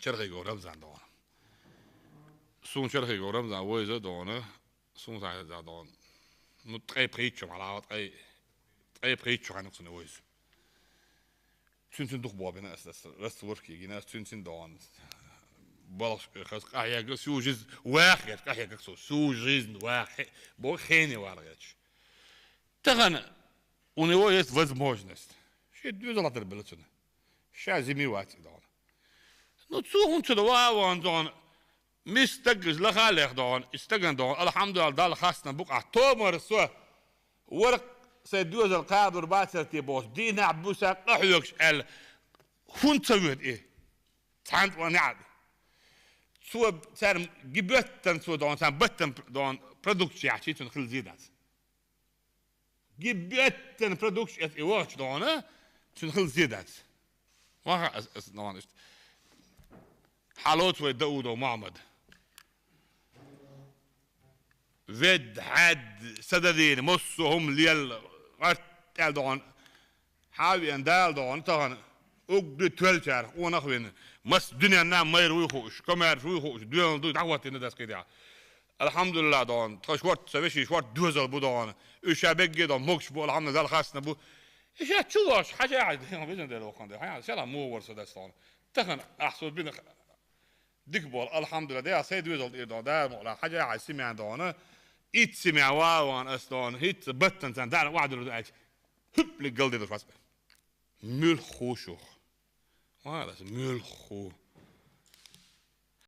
چرخی رمزان دان سون چرخی رمزان وایز دانه سون سعی دان نو تقی پریچ مالا تقی پریچ عن نقص وایز تون دخ بابنا أساس رست وركي جينا تون دان بالغ خلاص قاعد سوجز واحد قاعد سوجز واحد بو خيني وارجش تغنى у него есть возможность شيء دوزلا تربلتنا شا زميوات دان نو تسوهم تدوا وان دان مستجز لخالق دان استجن دان الحمد لله دال خاصنا بقع تومر سو ورق سيدوز القادر باتر تيبوس دينا عبوسا قحيوكش ال هون تسويت ايه تانت ونعد سو تان جبتن سو دان تان بتن دان برودكت يعطي تنخل زيدات جبتن برودكت ايواتش دان تنخل زيدات ما دان حالوت وداود ومعمد ود حد سددين مصهم ليل قتل دان حاوي ان دال دان تهان اقد تولشار وانا خوين مس دنيا نام ما يروي خوش كما يروي خوش دون دعوت ان داس كده الحمد لله دان تشورت سويشي شورت دوزل بودان وشابك دان موكش بو الحمد لله خاصنا بو ايش تشوش حاجه عادي ما بيزن ديرو كان ده سلام مو ورس داستان تخن احسن بين ديك بول الحمد لله ده سيد دوزل ده ده حاجه عايزين عندنا إتسمع واوان أستون هيت بتن تان دار وعد الرجاج هب لقلدي الفاس ملخوشو هذا ملخو